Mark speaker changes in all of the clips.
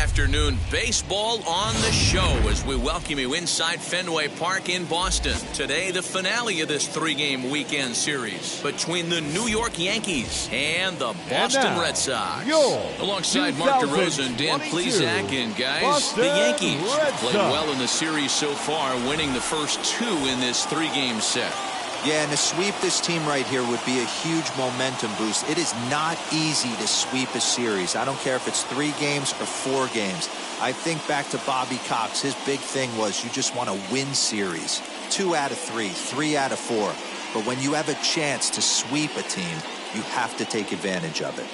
Speaker 1: afternoon. Baseball on the show as we welcome you inside Fenway Park in Boston. Today, the finale of this three-game weekend series between the New York Yankees and the Boston Red Sox. Alongside Mark DeRosa and Dan Plesac, and guys,
Speaker 2: Boston
Speaker 1: the Yankees
Speaker 2: Red
Speaker 1: played
Speaker 2: Sox.
Speaker 1: well in the series so far, winning the first two in this three-game set.
Speaker 3: Yeah, and to sweep this team right here would be a huge momentum boost. It is not easy to sweep a series. I don't care if it's 3 games or 4 games. I think back to Bobby Cox. His big thing was you just want to win series. 2 out of 3, 3 out of 4. But when you have a chance to sweep a team, you have to take advantage of it.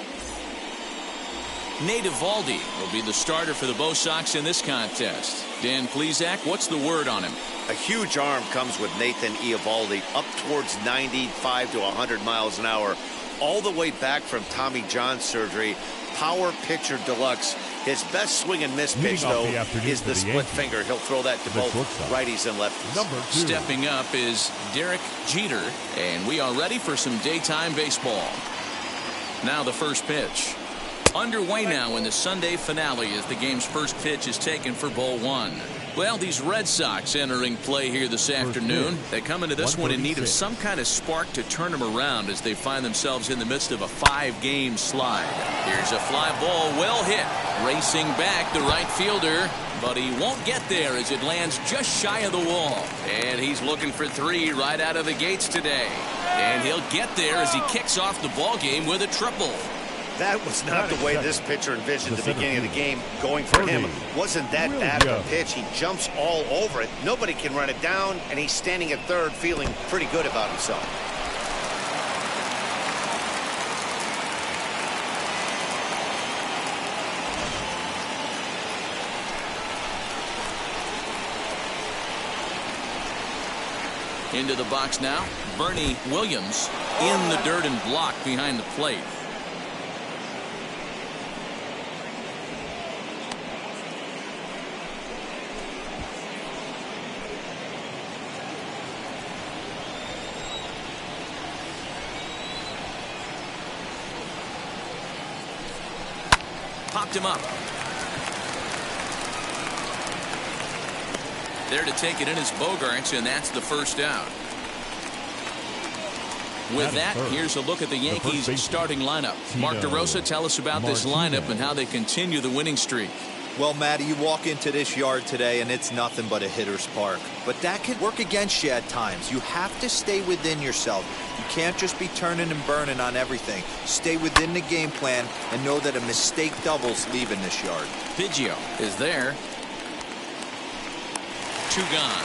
Speaker 1: Nate Eovaldi will be the starter for the Bo Sox in this contest. Dan Plesac, what's the word on him?
Speaker 4: A huge arm comes with Nathan Eovaldi, up towards 95 to 100 miles an hour, all the way back from Tommy John surgery. Power pitcher deluxe. His best swing and miss pitch, though, is the split finger. He'll throw that to both righties and lefties.
Speaker 1: Stepping up is Derek Jeter, and we are ready for some daytime baseball. Now the first pitch. Underway now in the Sunday finale as the game's first pitch is taken for ball 1. Well, these Red Sox entering play here this afternoon. They come into this one in need of some kind of spark to turn them around as they find themselves in the midst of a 5-game slide. Here's a fly ball, well hit. Racing back the right fielder, but he won't get there as it lands just shy of the wall. And he's looking for 3 right out of the gates today. And he'll get there as he kicks off the ball game with a triple.
Speaker 4: That was not the way this pitcher envisioned the beginning of the game going for him. Wasn't that bad of a pitch. He jumps all over it. Nobody can run it down, and he's standing at third feeling pretty good about himself.
Speaker 1: Into the box now, Bernie Williams in the dirt and blocked behind the plate. Popped him up. There to take it in is Bogarts, and that's the first out. With that, here's a look at the Yankees' starting lineup. Mark DeRosa, tell us about this lineup and how they continue the winning streak.
Speaker 3: Well, Matty, you walk into this yard today and it's nothing but a hitter's park. But that can work against you at times. You have to stay within yourself. You can't just be turning and burning on everything. Stay within the game plan and know that a mistake doubles leaving this yard.
Speaker 1: Biggio is there. 2 gone.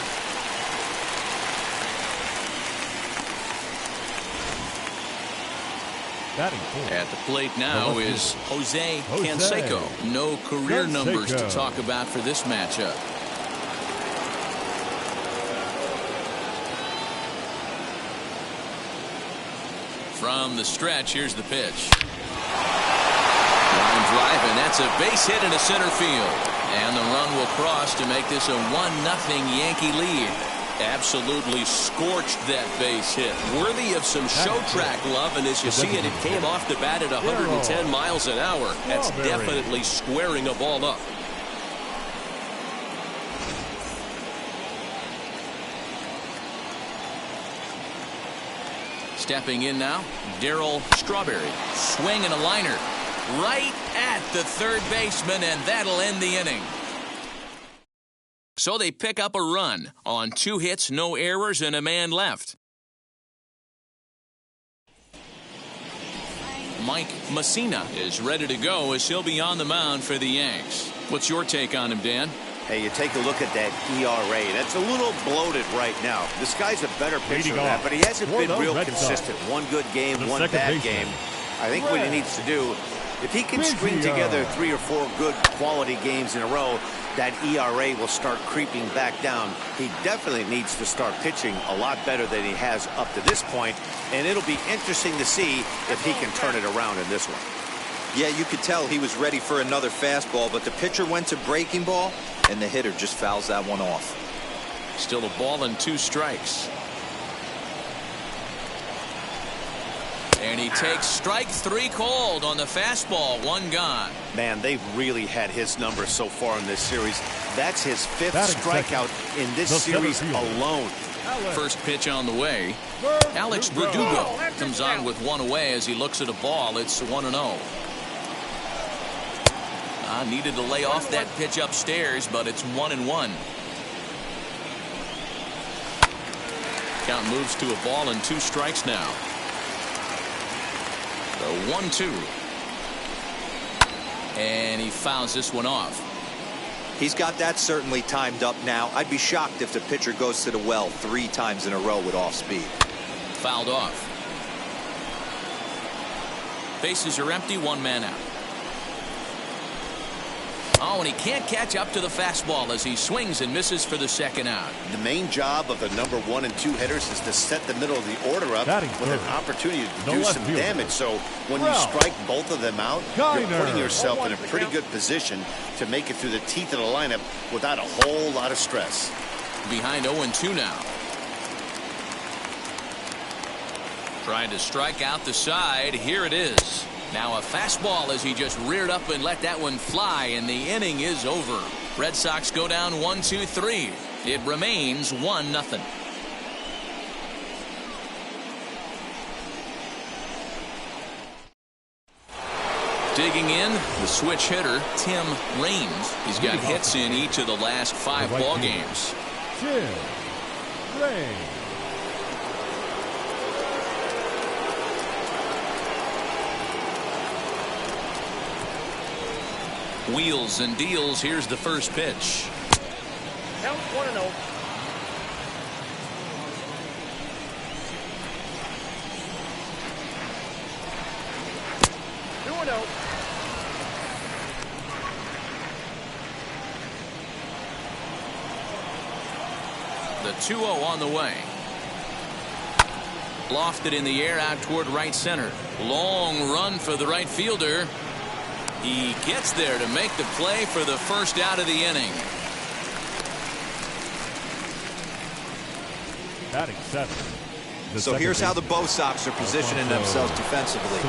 Speaker 1: At the plate now is Jose Canseco. No career numbers to talk about for this matchup. From the stretch, here's the pitch. Line drive, and that's a base hit into center field. And the run will cross to make this a 1-0 Yankee lead. Absolutely scorched that base hit. Worthy of some show track love, and as you see it, it came off the bat at 110 miles an hour. That's definitely squaring a ball up. Stepping in now, Darryl Strawberry. Swing and a liner. Right at the third baseman, and that'll end the inning. So they pick up a run on 2 hits, no errors, and a man left. Mike Messina is ready to go as he'll be on the mound for the Yanks. What's your take on him, Dan?
Speaker 4: Hey, you take a look at that ERA. That's a little bloated right now. This guy's a better pitcher than that, but he hasn't been real consistent. One good game, one bad game. I think what he needs to do, if he can string together 3 or 4 good quality games in a row, that ERA will start creeping back down. He definitely needs to start pitching a lot better than he has up to this point, and it'll be interesting to see if he can turn it around in this one.
Speaker 3: Yeah, you could tell he was ready for another fastball, but the pitcher went to breaking ball, and the hitter just fouls that one off.
Speaker 1: Still a ball and 2 strikes. And he takes strike 3 called on the fastball. 1 gone.
Speaker 4: Man, they've really had his number so far in this series. That's his 5th strikeout in this series alone.
Speaker 1: First pitch on the way. Alex Verdugo comes on with 1 away as he looks at a ball. It's 1-0. Needed to lay off that pitch upstairs, but it's 1-1. Count moves to a ball and 2 strikes now. The 1-2. And he fouls this one off.
Speaker 3: He's got that certainly timed up now. I'd be shocked if the pitcher goes to the well 3 times in a row with off speed.
Speaker 1: Fouled off. Bases are empty, 1 man out. Oh, and he can't catch up to the fastball as he swings and misses for the 2nd out.
Speaker 4: The main job of the number 1 and 2 hitters is to set the middle of the order up with an opportunity to do some damage. So when you strike both of them out, you're putting yourself in a pretty good position to make it through the teeth of the lineup without a whole lot of stress.
Speaker 1: Behind 0-2 now. Trying to strike out the side. Here it is. Now a fastball as he just reared up and let that one fly, and the inning is over. Red Sox go down 1-2-3. It remains 1-0. Digging in, the switch hitter, Tim Raines. He's got hits in each of the last 5 ball games.
Speaker 2: Tim Raines.
Speaker 1: Wheels and deals. Here's the first pitch.
Speaker 5: Count 1-0.
Speaker 1: The 2-0 on the way. Lofted in the air out toward right center. Long run for the right fielder. He gets there to make the play for the first out of the inning.
Speaker 2: Batting 7th.
Speaker 3: So here's how the Bo Sox are positioning themselves defensively.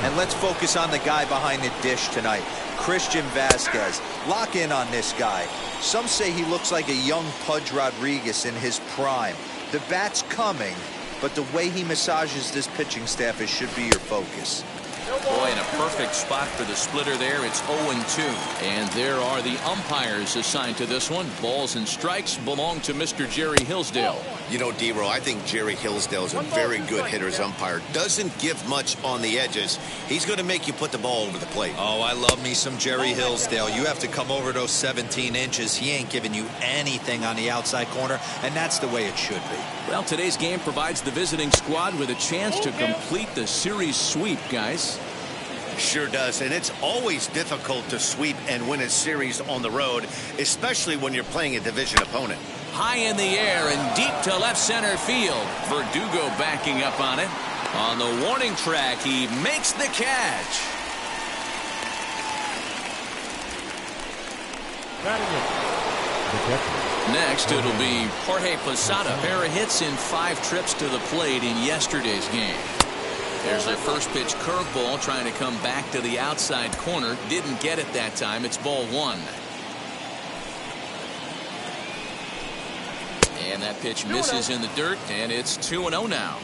Speaker 3: And let's focus on the guy behind the dish tonight, Christian Vasquez. Lock in on this guy. Some say he looks like a young Pudge Rodriguez in his prime. The bat's coming, but the way he massages this pitching staff, it should be your focus.
Speaker 1: Boy, in a perfect spot for the splitter there. It's 0-2. And there are the umpires assigned to this one. Balls and strikes belong to Mr. Jerry Hillsdale.
Speaker 4: You know, D-Row, I think Jerry Hillsdale is a very good hitter's umpire. Doesn't give much on the edges. He's going to make you put the ball over the plate.
Speaker 3: Oh, I love me some Jerry Hillsdale. You have to come over those 17 inches. He ain't giving you anything on the outside corner, and that's the way it should be.
Speaker 1: Well, today's game provides the visiting squad with a chance to complete the series sweep, guys.
Speaker 4: Sure does, and it's always difficult to sweep and win a series on the road, especially when you're playing a division opponent.
Speaker 1: High in the air and deep to left center field. Verdugo backing up on it. On the warning track, he makes the catch. Next, it'll be Jorge Posada. Pair of hits in 5 trips to the plate in yesterday's game. There's a first pitch curveball trying to come back to the outside corner. Didn't get it that time. It's ball 1. And that pitch misses in the dirt, and it's 2-0 now.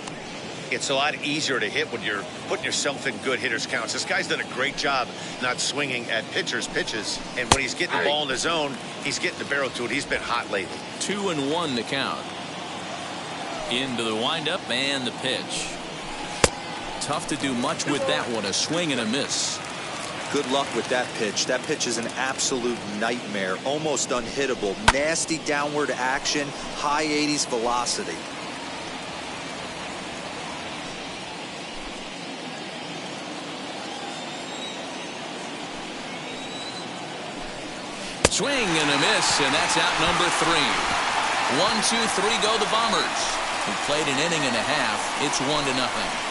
Speaker 4: It's a lot easier to hit when you're putting yourself in good hitters' counts. This guy's done a great job not swinging at pitchers' pitches. And when he's getting the ball in his zone, he's getting the barrel to it. He's been hot lately.
Speaker 1: 2-1 the count. Into the windup and the pitch. Tough to do much with that one. A swing and a miss.
Speaker 3: Good luck with that pitch. That pitch is an absolute nightmare. Almost unhittable. Nasty downward action. High 80s velocity.
Speaker 1: Swing and a miss, and that's out number 3. 1-2-3 go the Bombers. Who played an inning and a half. It's 1-0.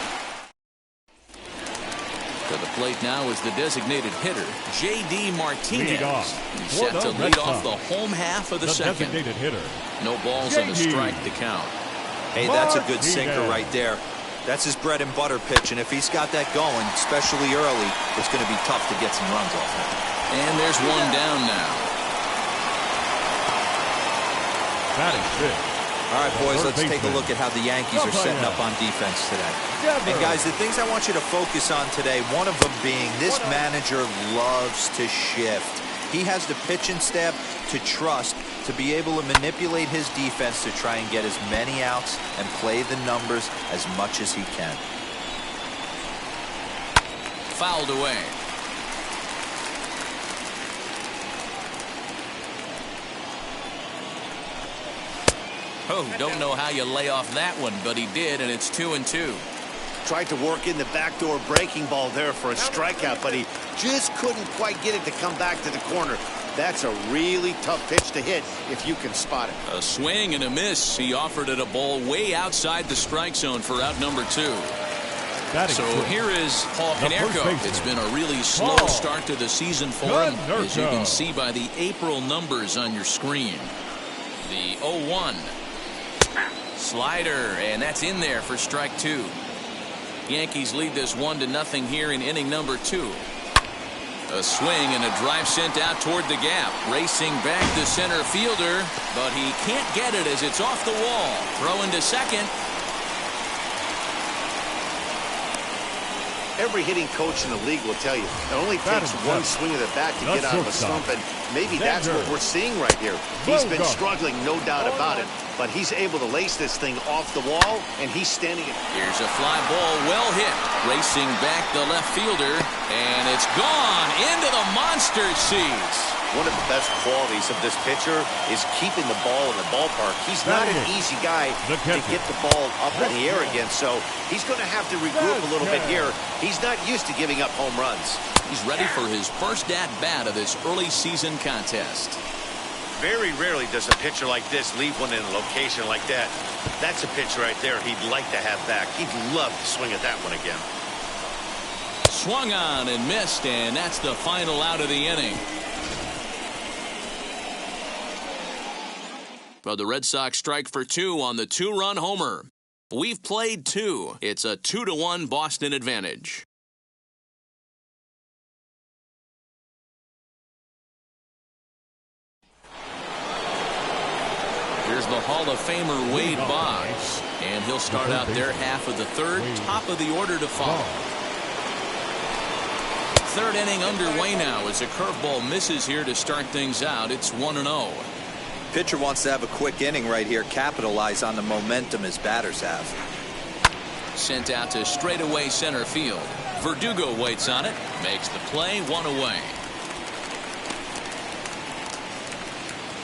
Speaker 1: To the plate now is the designated hitter, J.D. Martinez. He's set to lead off the home half of the second.
Speaker 2: Designated hitter.
Speaker 1: No balls and a strike to count.
Speaker 3: Hey, that's a good sinker right there. That's his bread and butter pitch, and if he's got that going, especially early, it's going to be tough to get some runs off him.
Speaker 1: And there's one down now.
Speaker 2: Batting fifth.
Speaker 3: All right, boys, let's take a look at how the Yankees are setting up on defense today. And, guys, the things I want you to focus on today, one of them being this manager loves to shift. He has the pitching staff to trust to be able to manipulate his defense to try and get as many outs and play the numbers as much as he can.
Speaker 1: Fouled away. Oh, don't know how you lay off that one, but he did, and it's 2-2.
Speaker 4: Tried to work in the backdoor breaking ball there for a strikeout, but he just couldn't quite get it to come back to the corner. That's a really tough pitch to hit if you can spot it.
Speaker 1: A swing and a miss. He offered it a ball way outside the strike zone for out number 2. So here is Paul Konerko. It's been a really slow start to the season for him, as you can see by the April numbers on your screen. The 0-1. Slider, and that's in there for strike 2. Yankees lead this 1-0 here in inning number 2. A swing and a drive sent out toward the gap. Racing back the center fielder, but he can't get it as it's off the wall. Throw into second.
Speaker 4: Every hitting coach in the league will tell you it only takes one swing of the bat to get out of a slump, and maybe that's what we're seeing right here. He's been struggling, no doubt about it, but he's able to lace this thing off the wall, and he's standing it.
Speaker 1: Here's a fly ball, well hit. Racing back the left fielder, and it's gone into the monster seats.
Speaker 4: One of the best qualities of this pitcher is keeping the ball in the ballpark. He's not an easy guy to get the ball up in the air again, so he's going to have to regroup a little bit here. He's not used to giving up home runs.
Speaker 1: He's ready for his first at-bat of this early season contest.
Speaker 4: Very rarely does a pitcher like this leave one in a location like that. That's a pitch right there he'd like to have back. He'd love to swing at that one again.
Speaker 1: Swung on and missed, and that's the final out of the inning. But the Red Sox strike for 2 on the 2-run homer. We've played 2. It's a 2-1 Boston advantage. Here's the Hall of Famer Wade Boggs, and he'll start out their half of the third, top of the order to follow. Third inning underway now as a curveball misses here to start things out. It's 1-0.
Speaker 3: Pitcher wants to have a quick inning right here, capitalize on the momentum his batters have.
Speaker 1: Sent out to straightaway center field. Verdugo waits on it, makes the play, 1 away.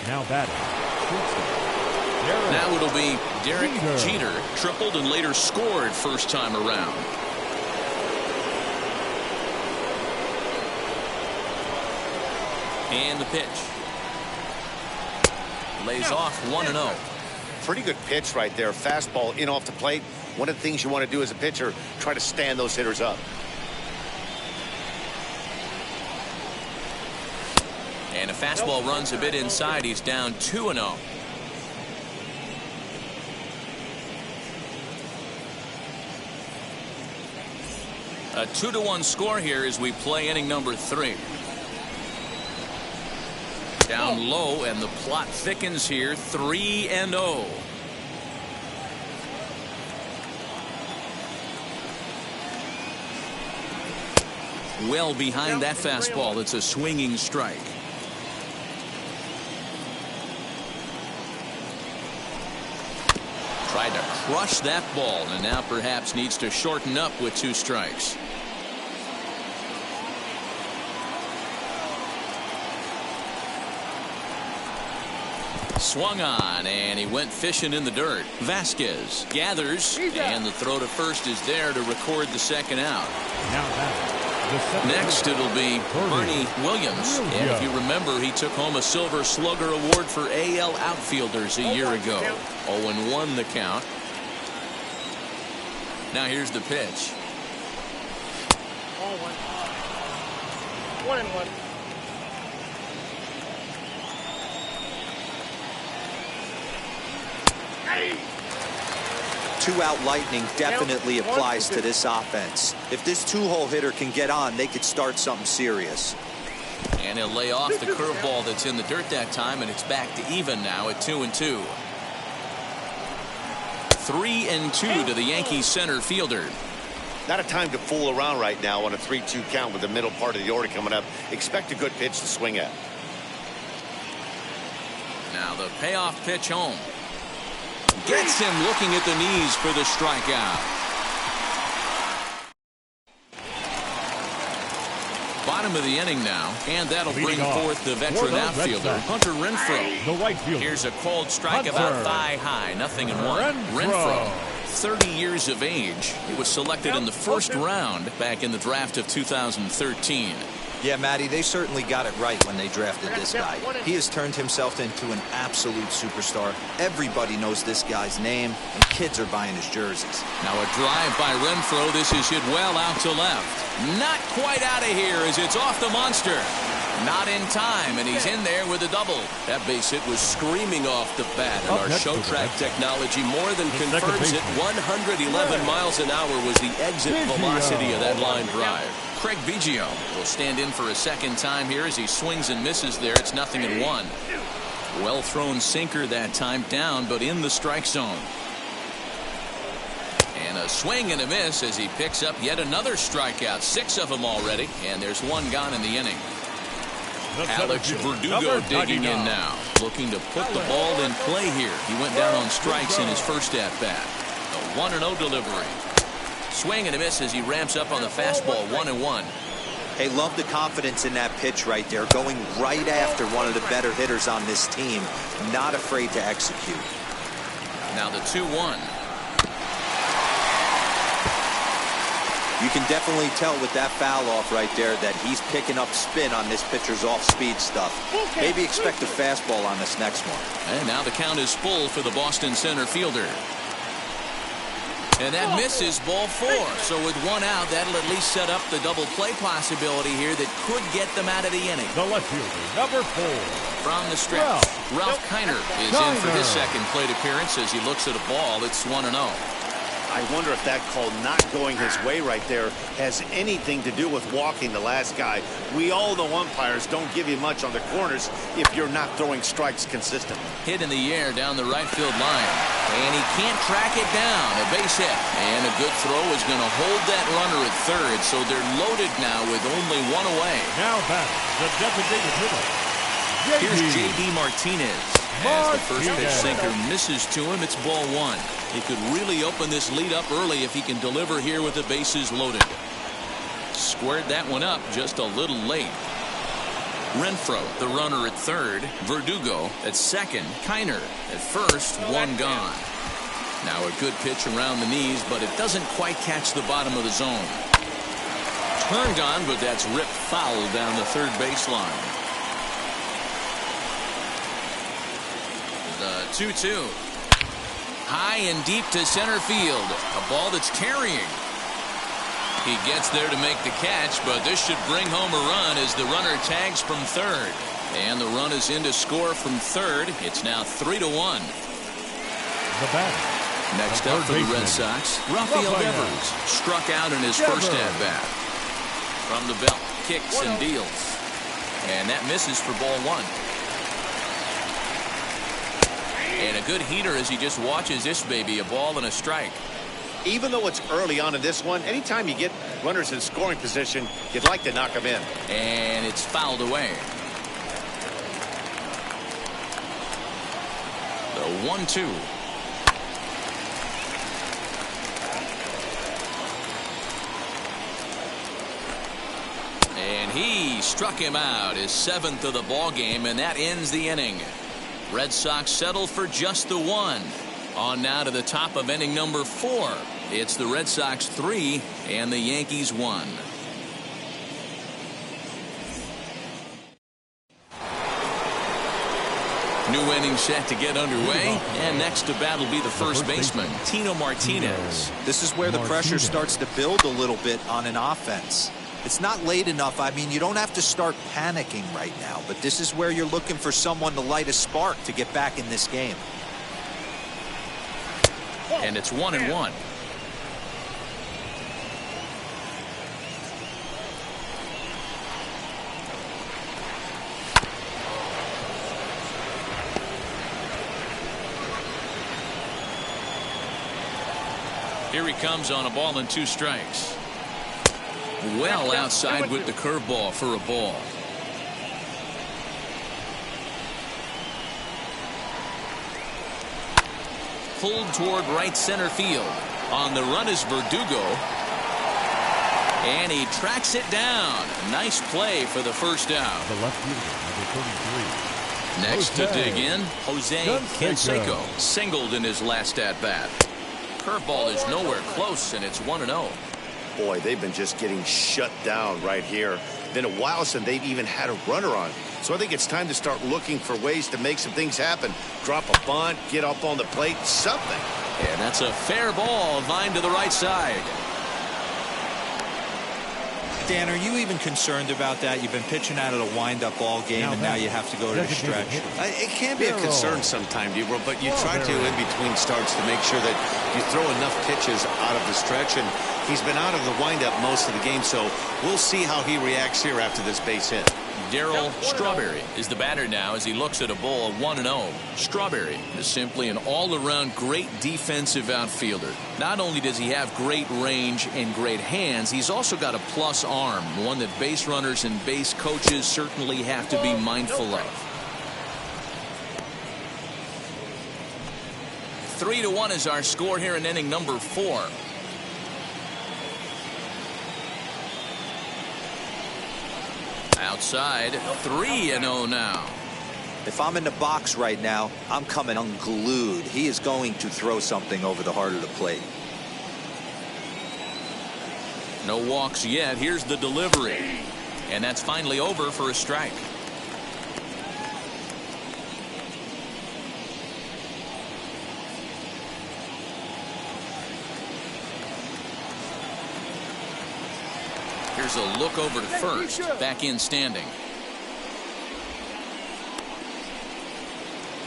Speaker 2: Now batting.
Speaker 1: Now it'll be Derek Jeter, tripled and later scored first time around. And the pitch. Lays off 1-0.
Speaker 4: Pretty good pitch right there. Fastball in off the plate. One of the things you want to do as a pitcher, try to stand those hitters up.
Speaker 1: And a fastball runs a bit inside. He's down 2-0. A 2-1 score here as we play inning number 3. Down low, and the plot thickens here. 3-0. Well behind that fastball. It's a swinging strike. Tried to crush that ball, and now perhaps needs to shorten up with 2 strikes. Swung on, and he went fishing in the dirt. Vasquez gathers, and the throw to first is there to record the second out. Next, it'll be Bernie Williams. And if you remember, he took home a Silver Slugger Award for AL outfielders a year ago. 0-1 the count. Now here's the pitch.
Speaker 5: 1-1.
Speaker 1: 2
Speaker 3: 2-out lightning definitely applies to this offense. If this 2-hole hitter can get on, they could start something serious.
Speaker 1: And he'll lay off the curveball that's in the dirt that time, and it's back to even now at 2-2. 3-2 to the Yankees center fielder.
Speaker 4: Not a time to fool around right now on a 3-2 count with the middle part of the order coming up. Expect a good pitch to swing at.
Speaker 1: Now the payoff pitch home. Gets him looking at the knees for the strikeout. Bottom of the inning now, and that'll bring forth the veteran outfielder, Hunter Renfroe.
Speaker 2: The right fielder.
Speaker 1: Here's a called strike about thigh high, 0-1. Renfroe, 30 years of age. He was selected in the first round back in the draft of 2013.
Speaker 3: Yeah, Matty, they certainly got it right when they drafted this guy. He has turned himself into an absolute superstar. Everybody knows this guy's name, and kids are buying his jerseys.
Speaker 1: Now a drive by Renfroe. This is hit well out to left. Not quite out of here as it's off the monster. Not in time, and he's in there with a double. That base hit was screaming off the bat, and our show track technology more than confirms it. 111 miles an hour was the exit velocity of that line drive. Craig Biggio will stand in for a second time here as he swings and misses there. It's 0-1. Well thrown sinker that time, down but in the strike zone. And a swing and a miss as he picks up yet another strikeout. 6 of them already, and there's 1 gone in the inning. Alex Verdugo digging in now, looking to put the ball in play here. He went down on strikes in his first at-bat. A 1-0 delivery. Swing and a miss as he ramps up on the fastball. 1-1.
Speaker 3: Hey, love the confidence in that pitch right there. Going right after one of the better hitters on this team. Not afraid to execute.
Speaker 1: Now the 2-1.
Speaker 3: You can definitely tell with that foul off right there that he's picking up spin on this pitcher's off-speed stuff. Maybe expect a fastball on this next one.
Speaker 1: And now the count is full for the Boston center fielder. And that misses, ball 4. So with 1 out, that'll at least set up the double play possibility here that could get them out of the inning.
Speaker 2: The left fielder, number 4.
Speaker 1: From the stretch, Ralph Kiner is in for his second plate appearance as he looks at a ball. It's 1-0.
Speaker 4: I wonder if that call not going his way right there has anything to do with walking the last guy. We all know umpires don't give you much on the corners if you're not throwing strikes consistently.
Speaker 1: Hit in the air down the right field line. And he can't track it down. A base hit. And a good throw is going to hold that runner at third. So they're loaded now with only 1 away.
Speaker 2: Now back, the designated hitter.
Speaker 1: Here's J.D. Martinez. As the first pitch sinker misses to him, it's ball 1. He could really open this lead up early if he can deliver here with the bases loaded. Squared that one up just a little late. Renfroe, the runner at third. Verdugo at second. Kiner at first. 1 gone. Now a good pitch around the knees, but it doesn't quite catch the bottom of the zone. Turned on, but that's ripped foul down the third baseline. The 2-2. High and deep to center field. A ball that's carrying. He gets there to make the catch, but this should bring home a run as the runner tags from third. And the run is in to score from third. It's now 3-1.
Speaker 2: The batter.
Speaker 1: Next up for the Red Sox, Rafael Devers struck out in his first at-bat. From the belt, kicks and deals. And that misses for ball 1. And a good heater as he just watches this baby, a ball and a strike.
Speaker 4: Even though it's early on in this one, anytime you get runners in scoring position, you'd like to knock them in.
Speaker 1: And it's fouled away. The 1-2. And he struck him out, his 7th of the ball game, and that ends the inning. Red Sox settle for just the 1. On now to the top of inning number 4. It's the Red Sox 3 and the Yankees 1. New inning set to get underway, and next to bat will be the first baseman, Tino Martinez.
Speaker 3: This is where the pressure starts to build a little bit on an offense. It's not late enough. I mean, you don't have to start panicking right now, but this is where you're looking for someone to light a spark to get back in this game.
Speaker 1: And it's 1-1. Here he comes on a ball and 2 strikes. Well outside with the curveball for a ball. Pulled toward right center field. On the run is Verdugo. And he tracks it down. Nice play for the first out.
Speaker 2: The left fielder, number 33.
Speaker 1: Next to dig in, Jose Canseco singled in his last at-bat. Curveball is nowhere close, and it's 1-0.
Speaker 4: Boy, they've been just getting shut down right here. Been a while since they've even had a runner on. So I think it's time to start looking for ways to make some things happen. Drop a bunt, get up on the plate, something.
Speaker 1: And that's a fair ball, lined to the right side.
Speaker 3: Dan, are you even concerned about that? You've been pitching out of the wind-up ball game, and now you have to go to the stretch.
Speaker 4: It can be a concern sometimes, but you try to, in between starts, to make sure that you throw enough pitches out of the stretch. And he's been out of the wind-up most of the game, so we'll see how he reacts here after this base hit.
Speaker 1: Darryl Strawberry is the batter now as he looks at a ball 1-0. Strawberry is simply an all-around great defensive outfielder. Not only does he have great range and great hands, he's also got a plus arm, one that base runners and base coaches certainly have to be mindful of. 3-1 is our score here in inning number 4. Outside, 3-0 now.
Speaker 3: If I'm in the box right now, I'm coming unglued. He is going to throw something over the heart of the plate.
Speaker 1: No walks yet. Here's the delivery. And that's finally over for a strike. Here's a look over to first. Back in standing.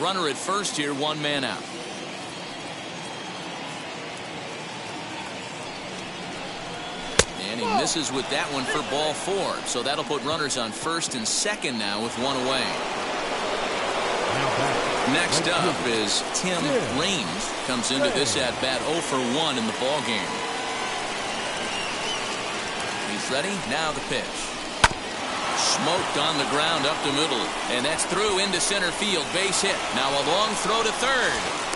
Speaker 1: Runner at first here, 1 man out. And he misses with that one for ball 4. So that'll put runners on first and second now with 1 away. Next up is Tim Raines. Comes into this at bat 0 for 1 in the ball game. He's ready. Now the pitch. Smoked on the ground up the middle. And that's through into center field. Base hit. Now a long throw to third.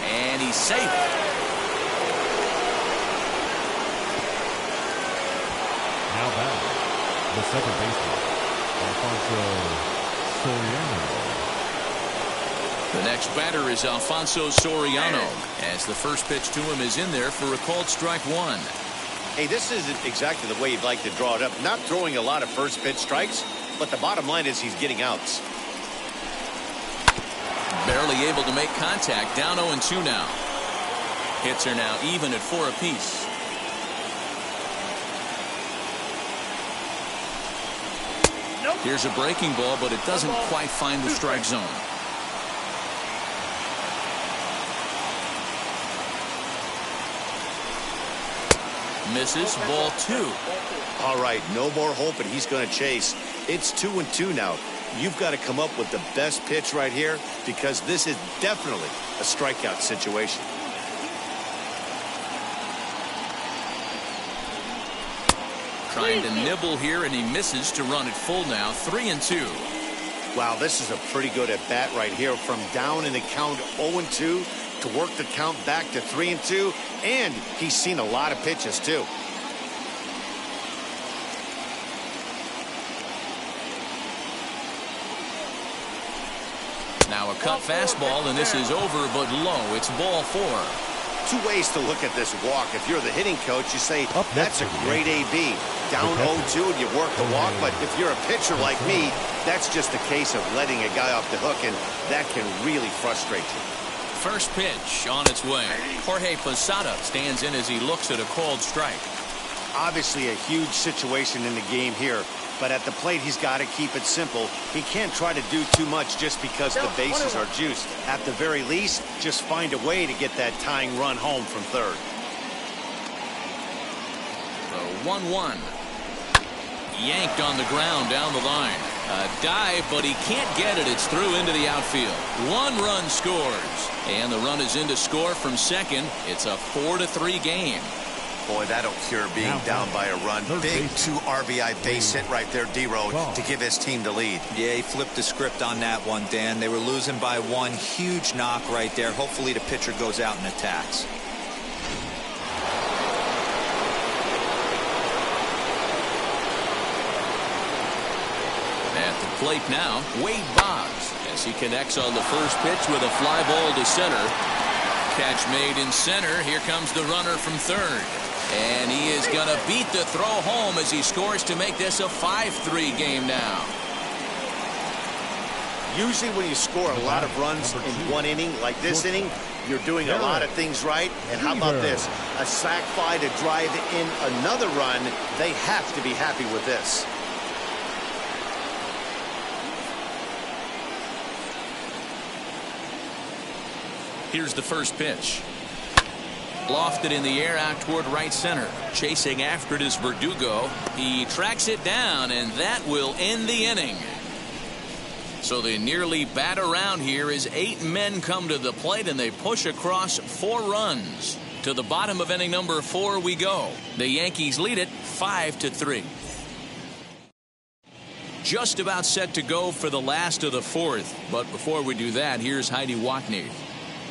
Speaker 1: And he's safe.
Speaker 2: Now back, the second baseman, Alfonso Soriano.
Speaker 1: The next batter is Alfonso Soriano, as the first pitch to him is in there for a called strike 1.
Speaker 4: Hey, this isn't exactly the way you'd like to draw it up. Not throwing a lot of first pitch strikes, but the bottom line is he's getting outs.
Speaker 1: Barely able to make contact. Down 0-2 now. Hits are now even at 4 apiece. Here's a breaking ball, but it doesn't quite find the strike zone. Misses. Ball 2.
Speaker 4: All right, no more hoping he's going to chase. It's 2-2 now. You've got to come up with the best pitch right here, because this is definitely a strikeout situation.
Speaker 1: Trying to nibble here, and he misses to run it full now. 3-2.
Speaker 4: Wow, this is a pretty good at bat right here, from down in the count 0-2 to work the count back to 3-2, and he's seen a lot of pitches too.
Speaker 1: Now a cut fastball, and this is over but low. It's ball 4.
Speaker 4: 2 ways to look at this walk. If you're the hitting coach, you say, that's a great AB. Down 0-2 and you work the walk. But if you're a pitcher like me, that's just a case of letting a guy off the hook, and that can really frustrate you.
Speaker 1: First pitch on its way. Jorge Posada stands in as he looks at a called strike.
Speaker 4: Obviously a huge situation in the game here. but at the plate, he's got to keep it simple. He can't try to do too much just because the bases are juiced. At the very least, just find a way to get that tying run home from third.
Speaker 1: The 1-1. Yanked on the ground down the line. A dive, but he can't get it. It's through into the outfield. 1 run scores. And the run is in to score from second. It's a 4-3 game.
Speaker 4: Boy, that'll cure being down by a run. Big 2 RBI base hit right there, D-Road, to give his team the lead.
Speaker 3: Yeah, he flipped the script on that one, Dan. They were losing by 1. Huge knock right there. Hopefully the pitcher goes out and attacks.
Speaker 1: At the plate now, Wade Boggs, as he connects on the first pitch with a fly ball to center. Catch made in center. Here comes the runner from third. And he is going to beat the throw home as he scores to make this a 5-3 game now.
Speaker 4: Usually when you score a lot of runs in one inning, like this inning, you're doing a lot of things right. And how about this? A sac fly to drive in another run. They have to be happy with this.
Speaker 1: Here's the first pitch. Lofted in the air out toward right center. Chasing after it is Verdugo. He tracks it down, and that will end the inning. So they nearly bat around here as 8 men come to the plate, and they push across 4 runs. To the bottom of inning number 4 we go. The Yankees lead it 5-3. Just about set to go for the last of the 4th. But before we do that, here's Heidi Watney.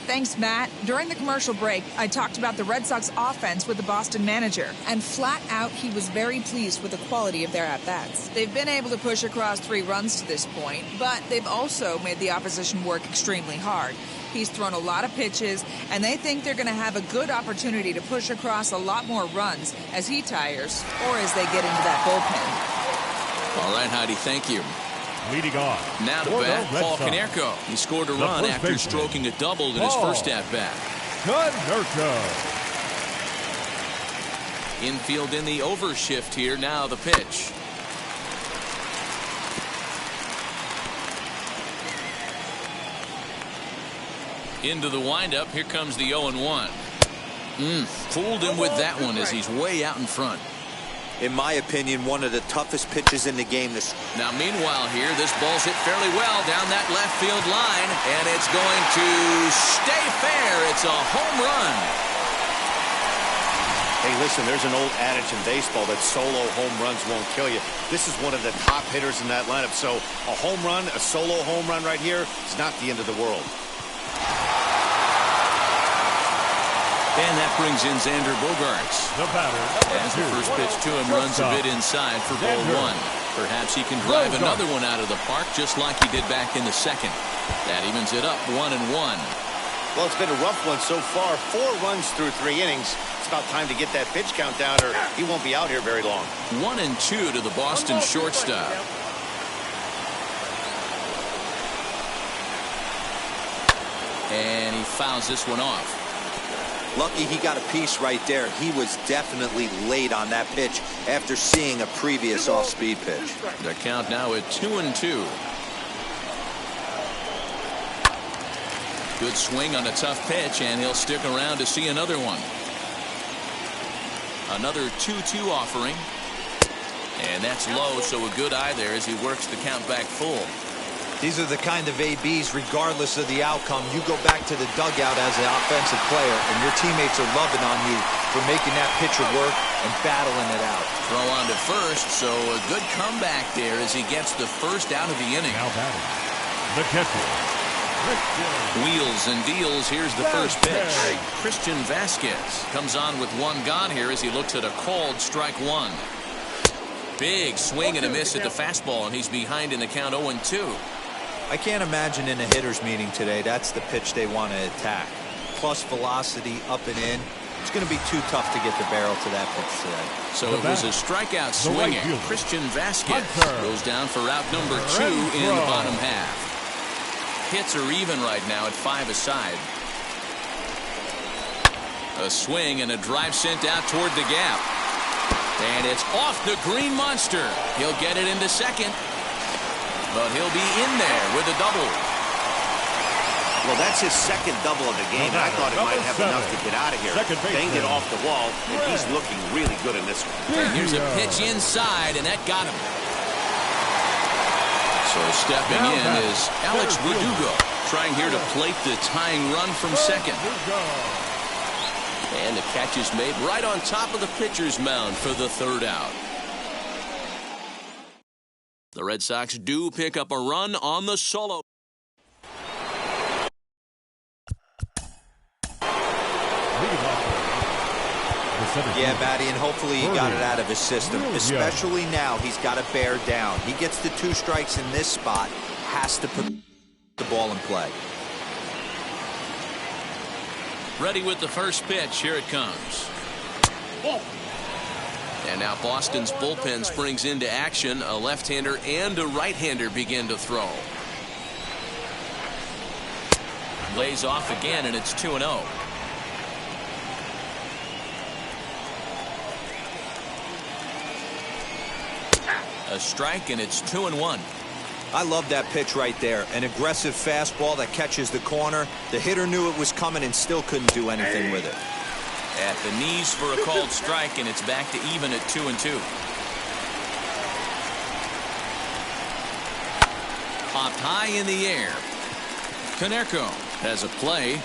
Speaker 6: Thanks, Matt. During the commercial break, I talked about the Red Sox offense with the Boston manager, and flat out, he was very pleased with the quality of their at-bats. They've been able to push across 3 runs to this point, but they've also made the opposition work extremely hard. He's thrown a lot of pitches, and they think they're going to have a good opportunity to push across a lot more runs as he tires or as they get into that bullpen.
Speaker 1: All right, Heidi, thank you.
Speaker 2: Leading off.
Speaker 1: Now to bat, Paul Konerko. He scored a run after stroking a double in his first at-bat.
Speaker 2: Konerko.
Speaker 1: Infield in the overshift here. Now the pitch. Into the windup. Here comes the 0-1. Fooled him with that one as he's way out in front.
Speaker 3: In my opinion, one of the toughest pitches in the game.
Speaker 1: Now, meanwhile here, this ball's hit fairly well down that left field line, and it's going to stay fair. It's a home run.
Speaker 4: Hey, listen, there's an old adage in baseball that solo home runs won't kill you. This is one of the top hitters in that lineup, so a home run, a solo home run right here is not the end of the world.
Speaker 1: And that brings in Xander Bogaerts.
Speaker 2: The batter.
Speaker 1: As the first pitch to him runs a bit inside for ball 1. Perhaps he can drive another one out of the park just like he did back in the second. That evens it up 1-1.
Speaker 4: Well, it's been a rough one so far. 4 runs through 3 innings. It's about time to get that pitch count down or he won't be out here very long.
Speaker 1: 1-2 to the Boston shortstop. And he fouls this one off.
Speaker 3: Lucky he got a piece right there. He was definitely late on that pitch after seeing a previous off-speed pitch.
Speaker 1: The count now at 2-2. Good swing on a tough pitch, and he'll stick around to see another one. Another 2-2 offering. And that's low, so a good eye there as he works the count back full.
Speaker 3: These are the kind of ABs, regardless of the outcome, you go back to the dugout as an offensive player, and your teammates are loving on you for making that pitcher work and battling it out.
Speaker 1: Throw on to first, so a good comeback there as he gets the first out of the inning.
Speaker 2: Now batting, the catcher.
Speaker 1: Wheels and deals. Here's the first pitch. Christian Vasquez comes on with 1 gone here as he looks at a called strike 1. Big swing and a miss at the fastball, and he's behind in the count 0-2.
Speaker 3: I can't imagine in a hitter's meeting today that's the pitch they want to attack. Plus velocity up and in. It's going to be too tough to get the barrel to that pitch today.
Speaker 1: So it was a strikeout swinging. Christian Vasquez goes down for out number 2 in the bottom half. Hits are even right now at 5 aside. A swing and a drive sent out toward the gap. And it's off the green monster. He'll get it into second. But he'll be in there with a double.
Speaker 4: Well, that's his second double of the game. I thought he might have enough to get out of here. Banged it off the wall, and he's looking really good in this one.
Speaker 1: And here's a pitch inside, and that got him. So stepping in is Alex Verdugo, trying here to plate the tying run from second. And the catch is made right on top of the pitcher's mound for the third out. The Red Sox do pick up a run on the solo.
Speaker 3: Yeah, Matty, and hopefully he got it out of his system. Especially now, he's got to bear down. He gets the 2 strikes in this spot, has to put the ball in play.
Speaker 1: Ready with the first pitch. Here it comes. And now Boston's bullpen springs into action. A left-hander and a right-hander begin to throw. Lays off again, and it's 2-0. A strike, and it's 2-1.
Speaker 3: I love that pitch right there. An aggressive fastball that catches the corner. The hitter knew it was coming and still couldn't do anything with it.
Speaker 1: At the knees for a called strike, and it's back to even at 2-2. Popped high in the air. Konerko has a play.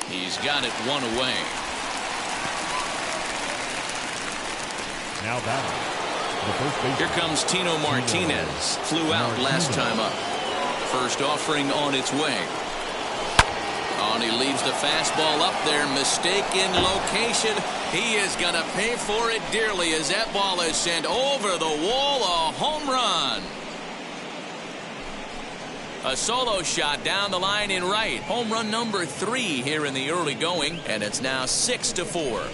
Speaker 1: He's got it one away.
Speaker 2: Now batting.
Speaker 1: Here comes Tino Martinez. Flew out last time up. First offering on its way. Oh, and he leaves the fastball up there. Mistaken location. He is going to pay for it dearly as that ball is sent over the wall. A home run. A solo shot down the line in right. Home run number 3 here in the early going, and it's now 6-4.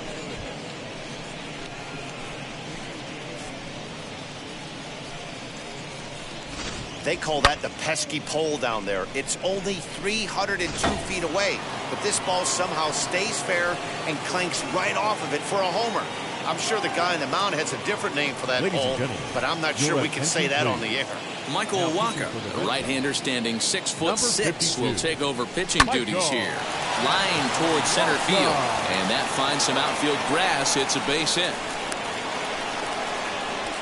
Speaker 4: They call that the pesky pole down there. It's only 302 feet away, but this ball somehow stays fair and clanks right off of it for a homer. I'm sure the guy on the mound has a different name for that pole, but I'm not sure we can say that on the air.
Speaker 1: Michael Walker, the right-hander standing 6'6", will take over pitching duties here. Line towards center field, and that finds some outfield grass. It's a base hit.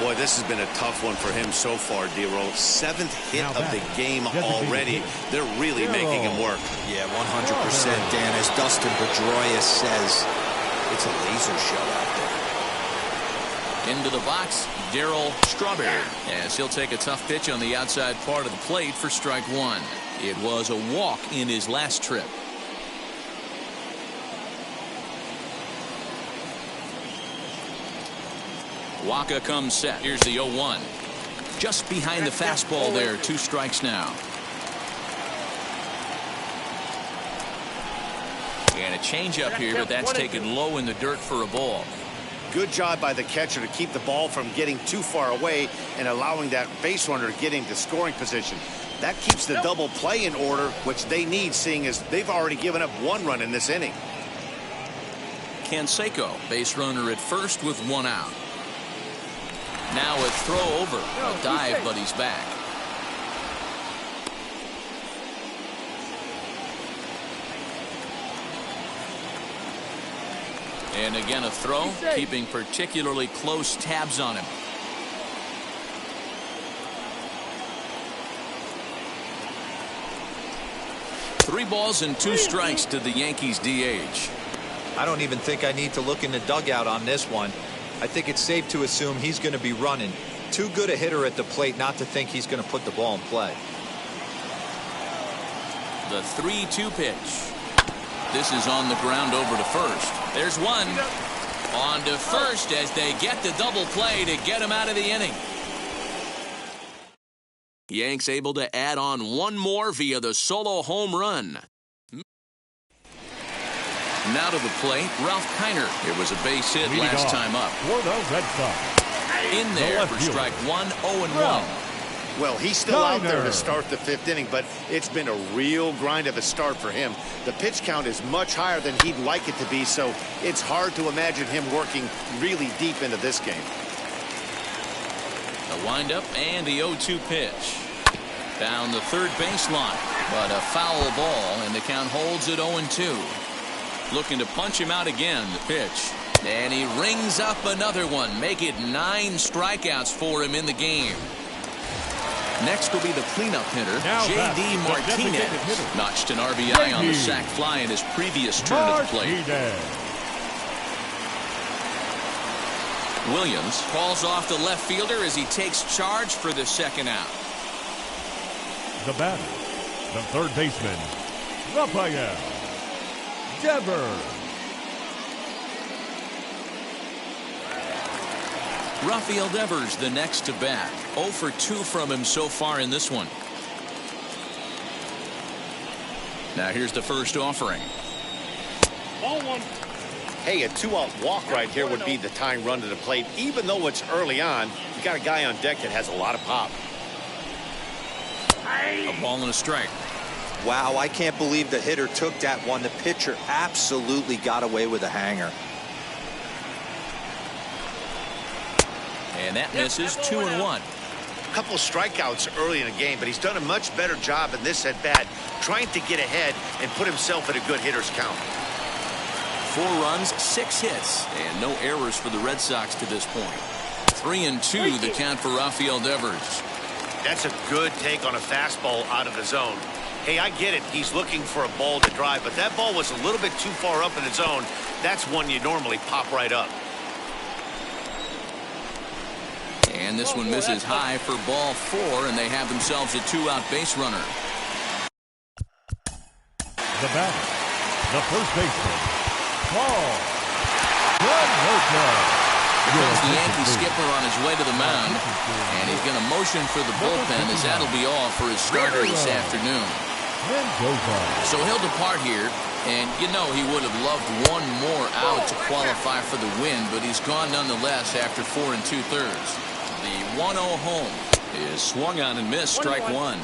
Speaker 4: Boy, this has been a tough one for him so far, D-Roll. 7th hit of the game already. They're really making him work.
Speaker 3: Yeah, 100%, Dan. As Dustin Pedroia says, it's a laser show out there.
Speaker 1: Into the box, Darryl Strawberry, as he'll take a tough pitch on the outside part of the plate for strike 1. It was a walk in his last trip. Waka comes set. Here's the 0-1. Just behind the fastball there. 2 strikes now. And a changeup here, but that's taken low in the dirt for a ball.
Speaker 4: Good job by the catcher to keep the ball from getting too far away and allowing that base runner to get into scoring position. That keeps the double play in order, which they need, seeing as they've already given up 1 run in this inning.
Speaker 1: Canseco, base runner at first with 1 out. Now a throw over. A dive, but he's back. And again a throw, keeping particularly close tabs on him. Three balls and 2 strikes to the Yankees DH.
Speaker 3: I don't even think I need to look in the dugout on this one. I think it's safe to assume he's going to be running. Too good a hitter at the plate not to think he's going to put the ball in play.
Speaker 1: The 3-2 pitch. This is on the ground over to first. There's one. On to first as they get the double play to get him out of the inning. Yanks able to add on 1 more via the solo home run. Now to the plate, Ralph Kiner. It was a base hit last time up.
Speaker 2: For the Red Sox.
Speaker 1: In there for strike 1, 0-1.
Speaker 4: Well, he's still out there to start the 5th inning, but it's been a real grind of a start for him. The pitch count is much higher than he'd like it to be, so it's hard to imagine him working really deep into this game.
Speaker 1: The windup and the 0-2 pitch. Down the third baseline, but a foul ball, and the count holds at 0-2. Looking to punch him out again, the pitch. And he rings up another one. Make it 9 strikeouts for him in the game. Next will be the cleanup hitter, J.D. Martinez. Notched an RBI on the sac fly in his previous turn at the plate. Williams falls off the left fielder as he takes charge for the second out.
Speaker 2: The batter, the third baseman, Rafael Devers.
Speaker 1: Rafael Devers, the next to bat. 0 for 2 from him so far in this one. Now here's the first offering.
Speaker 5: Ball 1.
Speaker 4: Hey, a 2-out walk right here would be the tying run to the plate. Even though it's early on, you got a guy on deck that has a lot of pop.
Speaker 1: A ball and a strike.
Speaker 3: Wow, I can't believe the hitter took that one. The pitcher absolutely got away with a hanger.
Speaker 1: And that misses 2-1.
Speaker 4: A couple of strikeouts early in the game, but he's done a much better job in this at-bat, trying to get ahead and put himself at a good hitter's count.
Speaker 1: 4 runs, 6 hits, and no errors for the Red Sox to this point. 3-2 the count for Rafael Devers.
Speaker 4: That's a good take on a fastball out of the zone. Hey, I get it. He's looking for a ball to drive, but that ball was a little bit too far up in the zone. That's one you normally pop right up.
Speaker 1: And this one misses high for ball 4, and they have themselves a 2-out base runner.
Speaker 2: The batter, the first baseman, Paul.
Speaker 1: Here comes the Yankee skipper on his way to the mound, and he's going to motion for the bullpen, as that'll be all for his starter this afternoon. So he'll depart here, and you know he would have loved one more out to qualify for the win, but he's gone nonetheless after 4 2/3. The 1-0 home is swung on and missed, strike 1.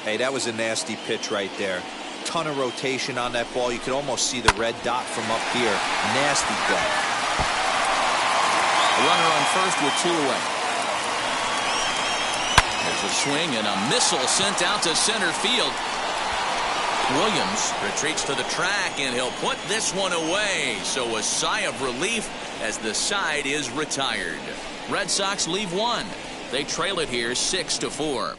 Speaker 3: Hey, that was a nasty pitch right there. Ton of rotation on that ball. You could almost see the red dot from up here. Nasty play.
Speaker 1: A runner on first with 2 away. There's a swing and a missile sent out to center field. Williams retreats to the track, and he'll put this one away. So a sigh of relief as the side is retired. Red Sox leave 1. They trail it here 6-4.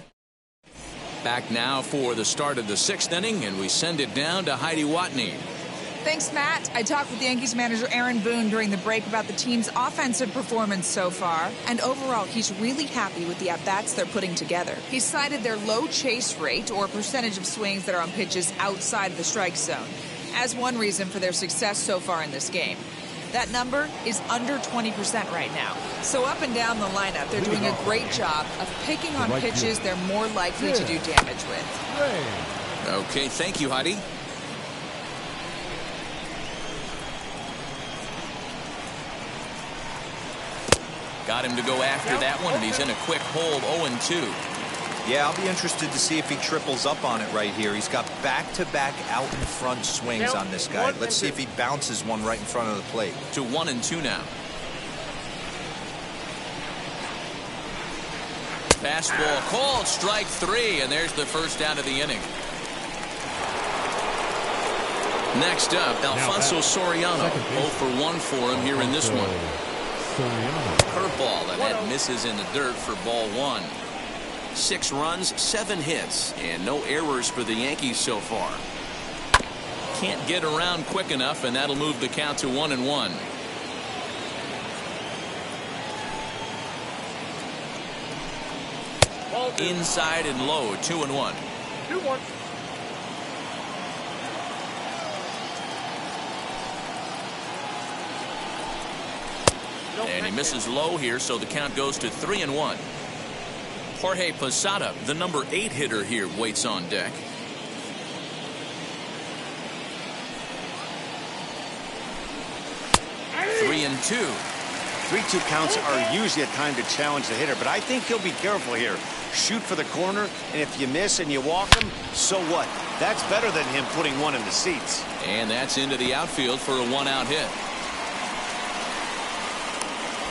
Speaker 1: Back now for the start of the 6th inning, and we send it down to Heidi Watney.
Speaker 6: Thanks, Matt. I talked with Yankees manager Aaron Boone during the break about the team's offensive performance so far, and overall he's really happy with the at-bats they're putting together. He cited their low chase rate, or percentage of swings that are on pitches outside of the strike zone, as one reason for their success so far in this game. That number is under 20% right now. So up and down the lineup, they're doing a great job of picking on pitches they're more likely to do damage with.
Speaker 1: Okay, thank you, Heidi. Got him to go after that one, and he's in a quick hold, 0-2.
Speaker 3: Yeah, I'll be interested to see if he triples up on it right here. He's got back-to-back out-in-front swings on this guy. Let's see if he bounces one right in front of the plate.
Speaker 1: To 1-2 now. Fastball called, strike 3, and there's the first out of the inning. Next up, Alfonso Soriano. 0 for 1 for him here in this one. Curveball, and that misses in the dirt for ball 1. 6 runs, 7 hits, and no errors for the Yankees so far. Can't get around quick enough, and that'll move the count to 1-1. Inside and low, 2-1.
Speaker 5: 2-1.
Speaker 1: And he misses low here, so the count goes to 3-1. Jorge Posada, the number 8 hitter here, waits on deck. Three and 2.
Speaker 4: 3-2 counts are usually a time to challenge the hitter, but I think he'll be careful here. Shoot for the corner, and if you miss and you walk him, so what? That's better than him putting one in the seats.
Speaker 1: And that's into the outfield for a 1-out hit.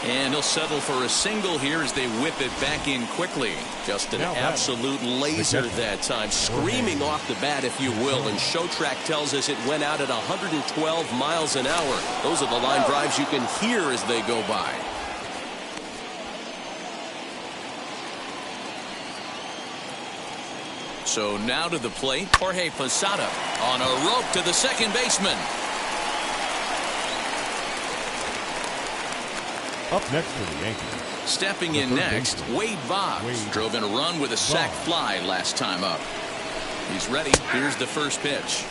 Speaker 1: And he'll settle for a single here as they whip it back in quickly. Just an absolute laser that time, screaming off the bat, if you will. And Showtrack tells us it went out at 112 miles an hour. Those are the line drives you can hear as they go by. So now to the plate, Jorge Posada on a rope to the second baseman.
Speaker 2: Up next for the Yankees.
Speaker 1: Stepping in next, Wade Boggs drove in a run with a sac fly last time up. He's ready. Here's the first pitch.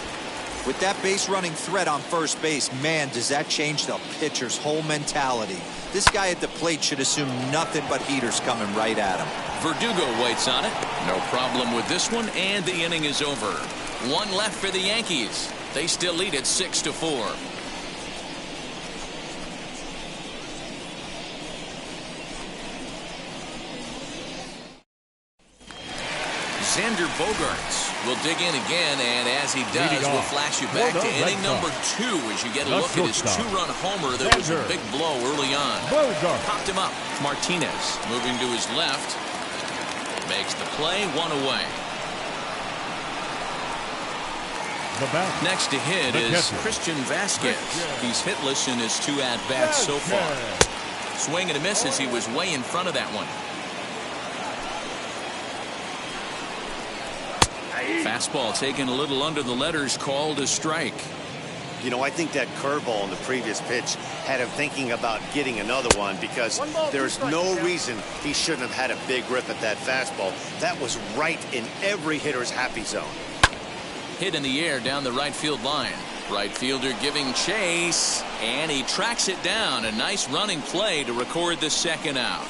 Speaker 3: With that base running threat on first base, man, does that change the pitcher's whole mentality. This guy at the plate should assume nothing but heaters coming right at him.
Speaker 1: Verdugo waits on it. No problem with this one, and the inning is over. One left for the Yankees. They still lead it 6-4. Xander Bogaerts will dig in again, and as he does, we'll flash you back to inning number 2 as you get a look at his 2-run homer that was a big blow early on. Popped him up. Martinez moving to his left. Makes the play, 1 away. Next to hit is Christian Vasquez. He's hitless in his 2 at-bats so far. Swing and a miss as he was way in front of that one. Fastball taken a little under the letters, called a strike.
Speaker 4: You know, I think that curveball in the previous pitch had him thinking about getting another one, because there's no reason he shouldn't have had a big rip at that fastball. That was right in every hitter's happy zone.
Speaker 1: Hit in the air down the right field line. Right fielder giving chase, and he tracks it down. A nice running play to record the second out.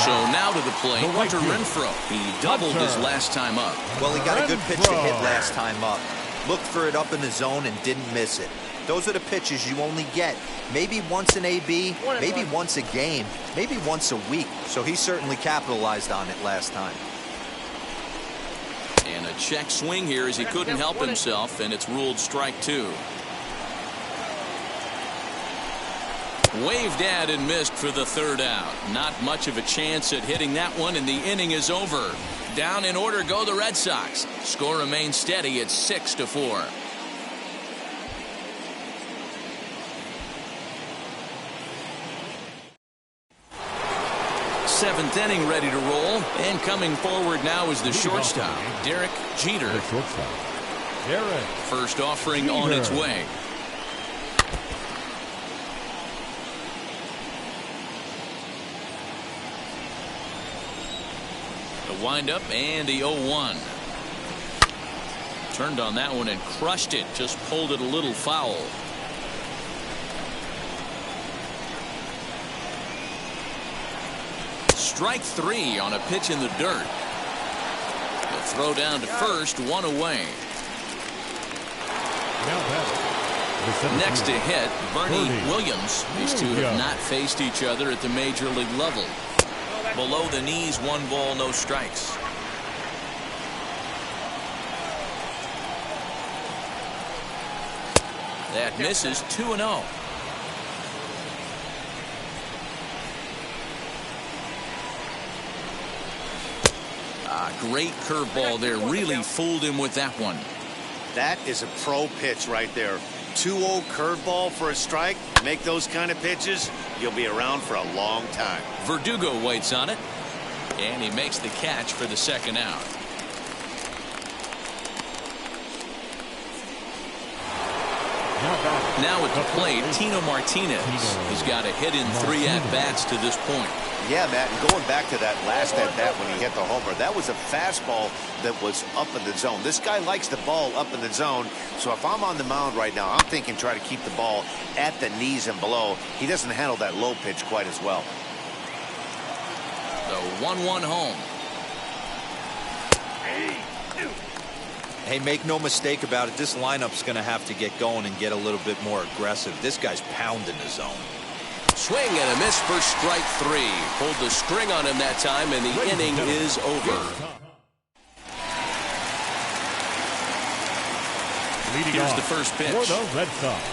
Speaker 1: So now to the plate, Hunter Renfroe. He doubled his last time up.
Speaker 3: Well, he got a good pitch to hit last time up. Looked for it up in the zone and didn't miss it. Those are the pitches you only get maybe once an AB, maybe once a game, maybe once a week. So he certainly capitalized on it last time.
Speaker 1: And a check swing here as he couldn't help himself, and it's ruled strike 2. Waved at and missed for the third out. Not much of a chance at hitting that one, and the inning is over. Down in order go the Red Sox. Score remains steady at 6-4. Seventh inning ready to roll, and coming forward now is the shortstop, Derek Jeter. First offering on its way. The windup and the 0-1. Turned on that one and crushed it. Just pulled it a little foul. Strike 3 on a pitch in the dirt. The throw down to first, 1 away. Next to hit, Bernie Williams. These two have not faced each other at the major league level. Below the knees, 1 ball, no strikes. That misses, 2-0. Great curveball there. Really fooled him with that one.
Speaker 4: That is a pro pitch right there. 2-0 curveball for a strike. Make those kind of pitches, you'll be around for a long time.
Speaker 1: Verdugo waits on it, and he makes the catch for the second out. Now at the plate, Tino Martinez. He's got a hit in 3 at-bats to this point.
Speaker 4: Yeah, Matt, and going back to that last at-bat when he hit the homer, that was a fastball that was up in the zone. This guy likes the ball up in the zone, so if I'm on the mound right now, I'm thinking try to keep the ball at the knees and below. He doesn't handle that low pitch quite as well.
Speaker 1: The 1-1 home.
Speaker 3: Hey, make no mistake about it, this lineup's going to have to get going and get a little bit more aggressive. This guy's pounding the zone.
Speaker 1: Swing and a miss for strike 3. Pulled the string on him that time, and the inning is over. Here's the first pitch.
Speaker 2: For the Red Sox,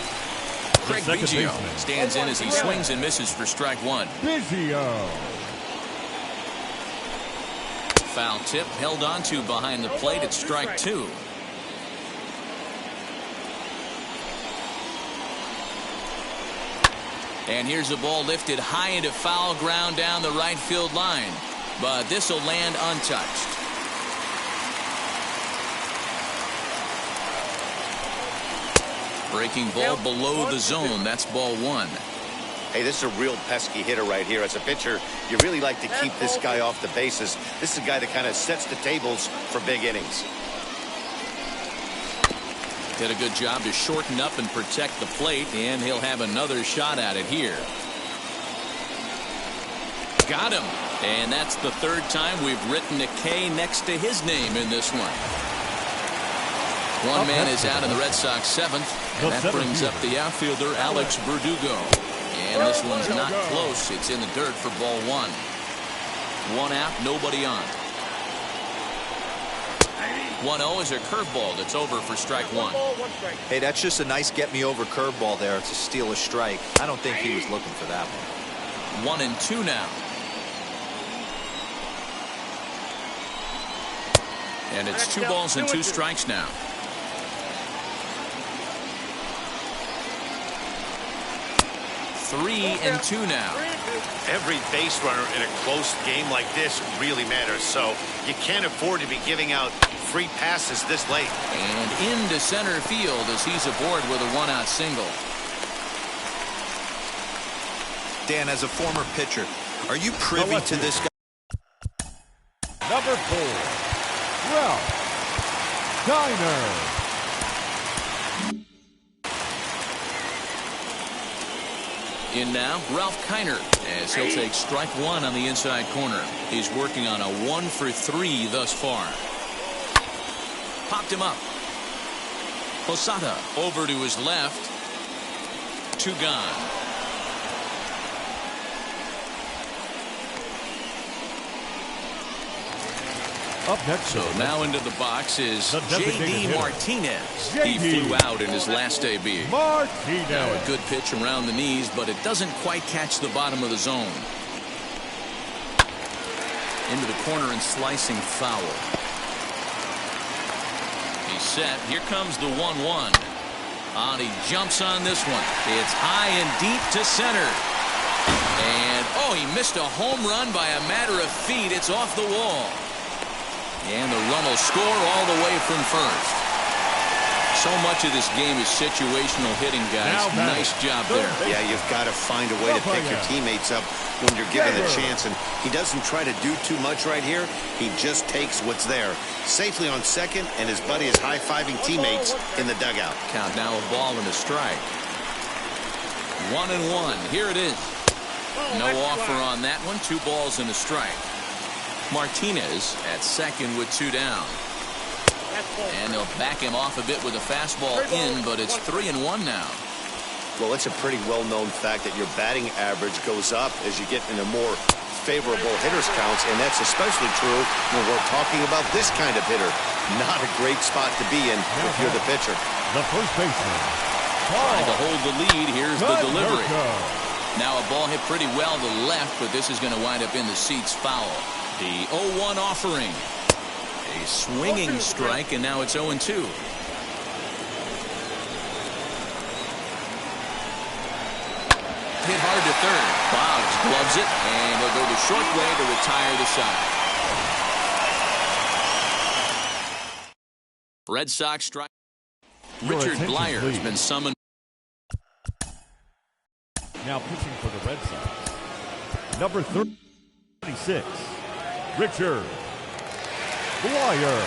Speaker 1: Craig Biggio stands in as he swings and misses for strike 1.
Speaker 2: Biggio.
Speaker 1: Foul tip held onto behind the plate at strike 2. And here's a ball lifted high into foul ground down the right field line. But this will land untouched. Breaking ball below the zone. That's ball 1.
Speaker 4: Hey, this is a real pesky hitter right here. As a pitcher, you really like to keep this guy off the bases. This is a guy that kind of sets the tables for big innings.
Speaker 1: Did a good job to shorten up and protect the plate, and he'll have another shot at it here. Got him. And that's the third time we've written a K next to his name in this one. One man is out in the Red Sox 7th, and that brings up the outfielder Alex Verdugo. And this one's not close. It's in the dirt for ball 1. 1 out, nobody on. 1-0 is a curveball that's over for strike 1.
Speaker 3: Hey, that's just a nice get-me-over curveball there. It's a steal a strike. I don't think he was looking for that one.
Speaker 1: 1-2 now. And it's 2 balls and 2 strikes now. 3-2 now.
Speaker 4: Every base runner in a close game like this really matters, so you can't afford to be giving out free passes this late.
Speaker 1: And into center field as he's aboard with a 1-out single.
Speaker 3: Dan, as a former pitcher, are you privy to this guy?
Speaker 2: Number 4, Ralph Kiner.
Speaker 1: In now, Ralph Kiner, as he'll take strike 1 on the inside corner. He's working on a 1-for-3 thus far. Popped him up. Posada over to his left. 2 gone.
Speaker 2: Up next,
Speaker 1: so now into the box is J.D. Martinez. He flew out in his last debut.
Speaker 2: Martinez.
Speaker 1: Now a good pitch around the knees, but it doesn't quite catch the bottom of the zone. Into the corner and slicing foul. He's set. Here comes the 1-1. And he jumps on this one. It's high and deep to center. And, oh, he missed a home run by a matter of feet. It's off the wall. And the run will score all the way from first. So much of this game is situational hitting, guys. Nice job there.
Speaker 4: Yeah, you've got to find a way to pick your teammates up when you're given the chance. And he doesn't try to do too much right here. He just takes what's there. Safely on second, and his buddy is high-fiving teammates in the dugout.
Speaker 1: Count now a ball and a strike. 1-1. Here it is. No offer on that one. 2 balls and a strike. Martinez at second with 2 down. And they'll back him off a bit with a fastball in, but it's 3-1 now.
Speaker 4: Well, it's a pretty well-known fact that your batting average goes up as you get into more favorable hitters counts, and that's especially true when we're talking about this kind of hitter. Not a great spot to be in if you're the pitcher.
Speaker 2: The first baseman.
Speaker 1: Trying to hold the lead. Here's the delivery. Now a ball hit pretty well to the left, but this is going to wind up in the seats foul. The 0-1 offering. A swinging strike, and now it's 0-2. Hit hard to third. Boggs gloves it, and he'll go the short way to retire the side. Red Sox strike. Richard Blyer has been summoned.
Speaker 2: Now pitching for the Red Sox, number 36, Richard Blyer.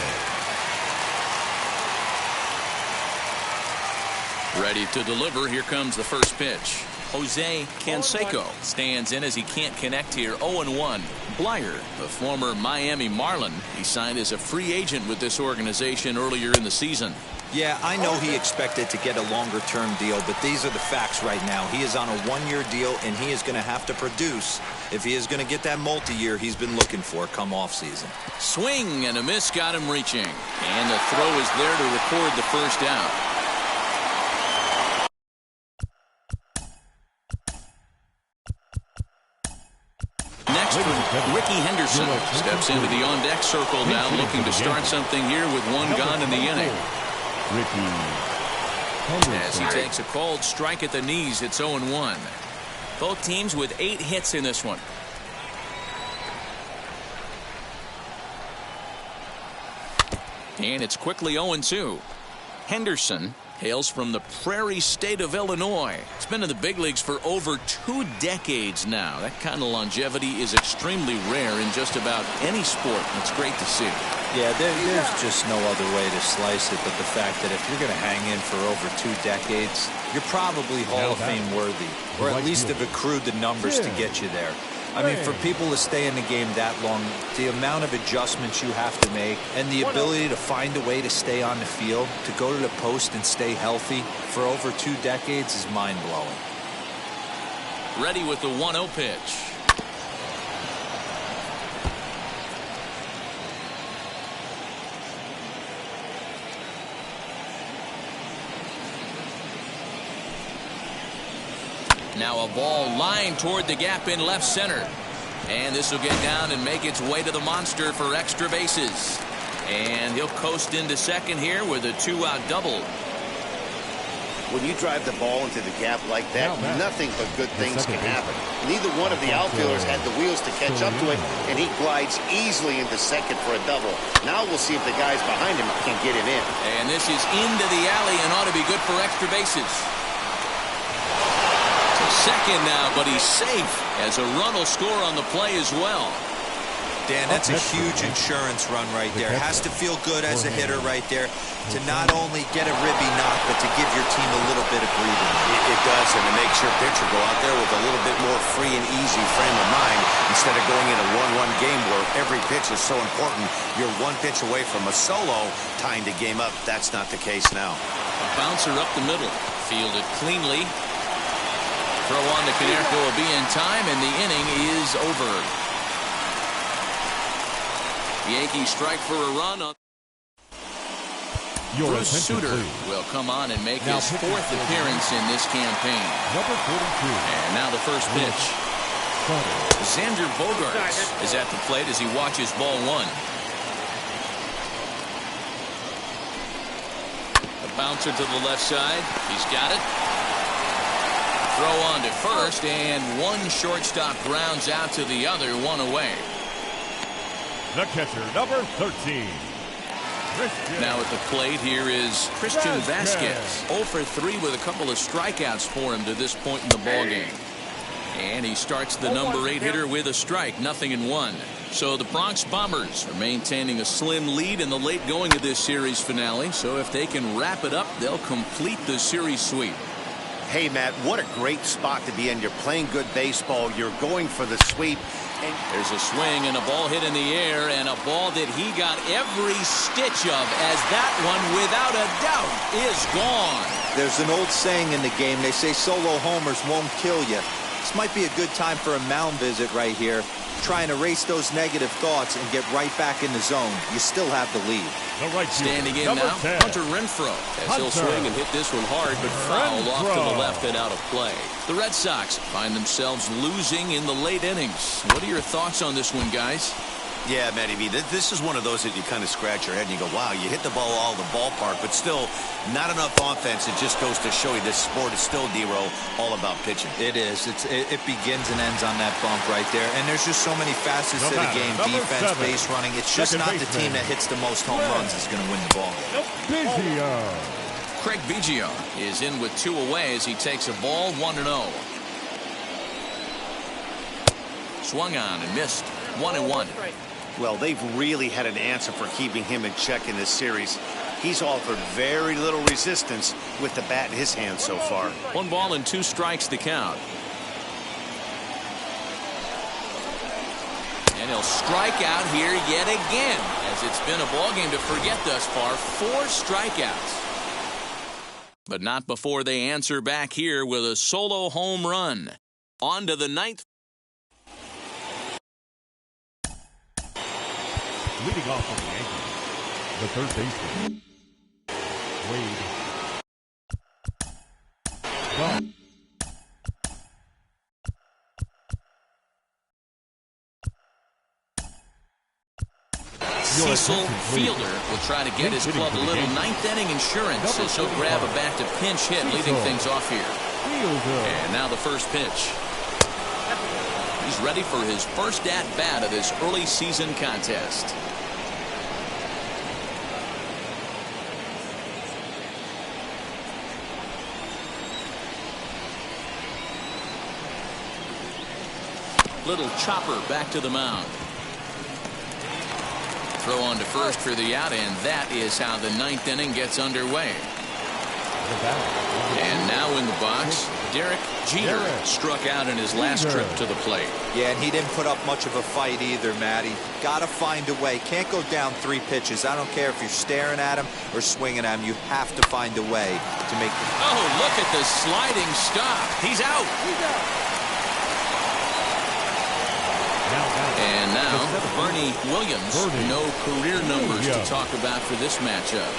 Speaker 1: Ready to deliver. Here comes the first pitch. Jose Canseco stands in as he can't connect here. 0-1. Blyer, the former Miami Marlin. He signed as a free agent with this organization earlier in the season.
Speaker 3: Yeah, I know he expected to get a longer-term deal, but these are the facts right now. He is on a one-year deal, and he is going to have to produce if he is going to get that multi-year he's been looking for come off-season.
Speaker 1: Swing and a miss got him reaching. And the throw is there to record the first out. Next, Ricky Henderson steps into the on-deck circle now, looking to start something here with one gone in the inning. As he takes a called strike at the knees, it's 0-1. Both teams with 8 hits in this one. And it's quickly 0-2. Henderson hails from the prairie state of Illinois. He's been in the big leagues for over 2 decades now. That kind of longevity is extremely rare in just about any sport. It's great to see.
Speaker 3: Yeah, there's just no other way to slice it but the fact that if you're going to hang in for over 2 decades, you're probably Hall of Fame worthy, or at least have accrued the numbers to get you there. I mean, for people to stay in the game that long, the amount of adjustments you have to make and the ability to find a way to stay on the field, to go to the post and stay healthy for over 2 decades is mind-blowing.
Speaker 1: Ready with the 1-0 pitch. Now a ball lined toward the gap in left center. And this will get down and make its way to the monster for extra bases. And he'll coast into second here with a 2-out double.
Speaker 4: When you drive the ball into the gap like that, nothing but good things can happen. Neither one of the outfielders had the wheels to catch up to it, and he glides easily into second for a double. Now we'll see if the guys behind him can get him in.
Speaker 1: And this is into the alley and ought to be good for extra bases. Second now, but he's safe as a run will score on the play as well.
Speaker 3: Dan, that's a huge insurance run right there. Has to feel good as a hitter right there to not only get a ribby knock, but to give your team a little bit of breathing.
Speaker 4: It does, and it makes your pitcher go out there with a little bit more free and easy frame of mind instead of going in a 1-1 game where every pitch is so important. You're 1 pitch away from a solo, tying the game up. That's not the case now.
Speaker 1: A bouncer up the middle, fielded cleanly. Throw on to Canerco will be in time, and the inning is over. The Yankees strike for a run. Bruce Sutter will come on and make his 4th appearance in this campaign.
Speaker 2: Number 42.
Speaker 1: And now the first pitch. Xander Bogaerts is at the plate as he watches ball 1. A bouncer to the left side. He's got it. Throw on to first, and one shortstop grounds out to the other, 1 away.
Speaker 2: The catcher, number 13.
Speaker 1: Now at the plate here is Christian Vasquez. 0 for 3 with a couple of strikeouts for him to this point in the ballgame. And he starts the number 8 hitter with a strike, 0-1. So the Bronx Bombers are maintaining a slim lead in the late going of this series finale. So if they can wrap it up, they'll complete the series sweep.
Speaker 4: Hey, Matt, what a great spot to be in. You're playing good baseball. You're going for the sweep.
Speaker 1: And there's a swing and a ball hit in the air, and a ball that he got every stitch of, as that one, without a doubt, is gone.
Speaker 3: There's an old saying in the game. They say solo homers won't kill you. This might be a good time for a mound visit right here. Try and erase those negative thoughts and get right back in the zone. You still have the lead.
Speaker 1: Standing in now, Hunter Renfroe, as he'll swing and hit this one hard, but fouled off to the left and out of play. The Red Sox find themselves losing in the late innings. What are your thoughts on this one, guys?
Speaker 4: Yeah, Matty V, this is one of those that you kind of scratch your head and you go, wow, you hit the ball all the ballpark, but still not enough offense. It just goes to show you this sport is still, D-Row, all about pitching.
Speaker 3: It is. It begins and ends on that bump right there. And there's just so many facets to the game. Defense, base running. It's just not the team that hits the most home runs is going to win the ball.
Speaker 1: Craig Biggio is in with 2 away as he takes a ball, 1-0. Swung on and missed, 1-1.
Speaker 4: Well, they've really had an answer for keeping him in check in this series. He's offered very little resistance with the bat in his hand so far.
Speaker 1: 1 ball and 2 strikes the count. And And he'll strike out here yet again, as it's been a ball game to forget thus far. 4 strikeouts. But not before they answer back here with a solo home run. On to the 9th.
Speaker 2: Leading off for the Yankees, the third baseman, Wade. Gone.
Speaker 1: Cecil Fielder will try to get his club a little 9th inning insurance as he'll grab a back-to-pinch hit, leading things off here. And now the first pitch. He's ready for his first at-bat of this early season contest. Little chopper back to the mound. Throw on to first for the out, and that is how the 9th inning gets underway. And now in the box, Derek Jeter struck out in his last trip to the plate.
Speaker 3: Yeah, and he didn't put up much of a fight either, Matty. Got to find a way. Can't go down 3 pitches. I don't care if you're staring at him or swinging at him. You have to find a way to make the...
Speaker 1: Oh, look at the sliding stop. He's out. And now, Bernie Williams, no career numbers to talk about for this matchup.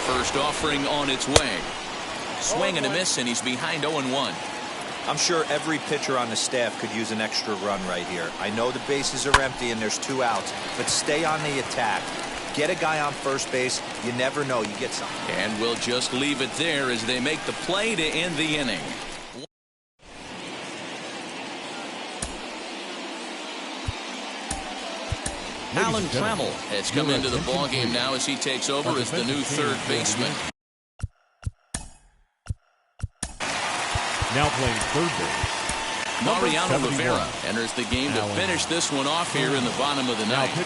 Speaker 1: First offering on its way. Swing and a miss, and he's behind 0-1.
Speaker 3: I'm sure every pitcher on the staff could use an extra run right here. I know the bases are empty and there's 2 outs, but stay on the attack. Get a guy on first base. You never know. You get something.
Speaker 1: And we'll just leave it there as they make the play to end the inning. Alan Trammell has come into the ballgame now as he takes over as the new third baseman.
Speaker 2: Now playing third base,
Speaker 1: Mariano Rivera enters the game to finish this one off here in the bottom of the ninth.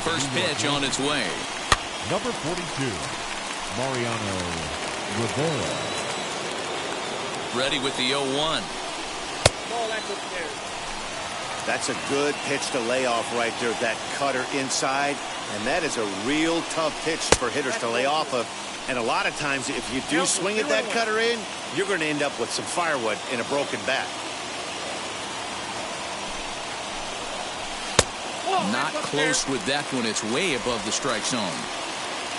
Speaker 1: First pitch on its way.
Speaker 2: Number 42, Mariano Rivera.
Speaker 1: Ready with the 0-1.
Speaker 4: That's a good pitch to lay off right there, that cutter inside. And that is a real tough pitch for hitters to lay off of. And a lot of times, if you do swing at that cutter in, you're going to end up with some firewood in a broken bat.
Speaker 1: Not close with that one. It's way above the strike zone.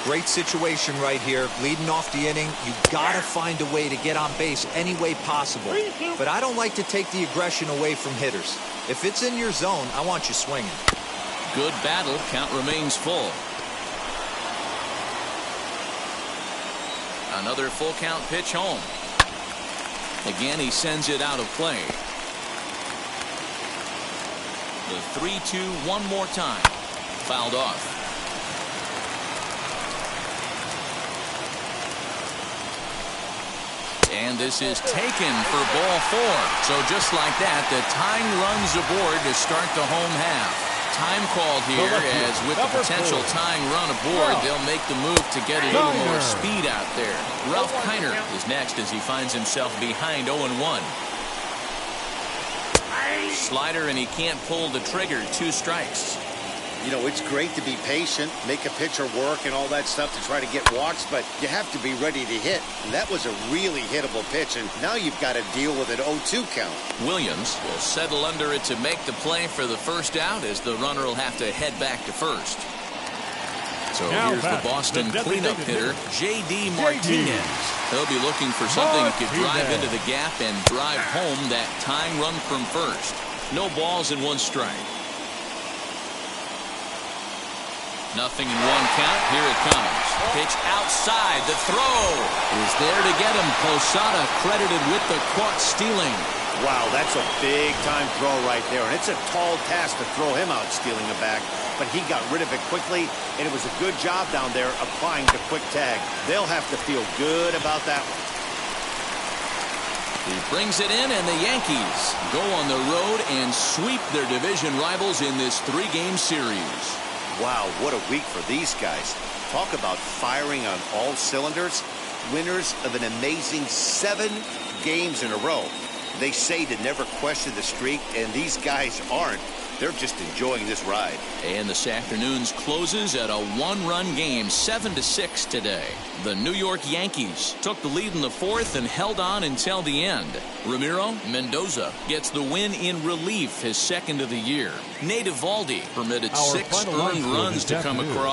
Speaker 3: Great situation right here. Leading off the inning, you got to find a way to get on base any way possible. But I don't like to take the aggression away from hitters. If it's in your zone, I want you swinging.
Speaker 1: Good battle. Count remains full. Another full count pitch home. Again, he sends it out of play. The 3-2 one more time. Fouled off. And this is taken for ball 4. So just like that, the tying runs aboard to start the home half. Time called here, as with the potential tying run aboard, they'll make the move to get a little more speed out there. Ralph Kiner is next as he finds himself behind 0-1. Slider, and he can't pull the trigger. 2 strikes.
Speaker 4: You know, it's great to be patient, make a pitcher work and all that stuff to try to get walks, but you have to be ready to hit. And that was a really hittable pitch, and now you've got to deal with an 0-2 count.
Speaker 1: Williams will settle under it to make the play for the first out, as the runner will have to head back to first. So
Speaker 2: now
Speaker 1: here's the Boston cleanup hitter, J.D. Martinez. He'll be looking for something that could drive into the gap and drive home that tying run from first. No balls and 1 strike. Nothing in 1 count. Here it comes. Pitch outside. The throw is there to get him. Posada credited with the caught stealing.
Speaker 4: Wow, that's a big-time throw right there. And it's a tall task to throw him out stealing a back. But he got rid of it quickly, and it was a good job down there applying the quick tag. They'll have to feel good about that one.
Speaker 1: He brings it in, and the Yankees go on the road and sweep their division rivals in this 3-game series.
Speaker 4: Wow, what a week for these guys. Talk about firing on all cylinders. Winners of an amazing 7 games in a row. They say to never question the streak, and these guys aren't. They're just enjoying this ride.
Speaker 1: And this afternoon's closes at a one-run game, 7-6 today. The New York Yankees took the lead in the fourth and held on until the end. Ramiro Mendoza gets the win in relief, his second of the year. Nate Eovaldi permitted 6 earned runs to come across.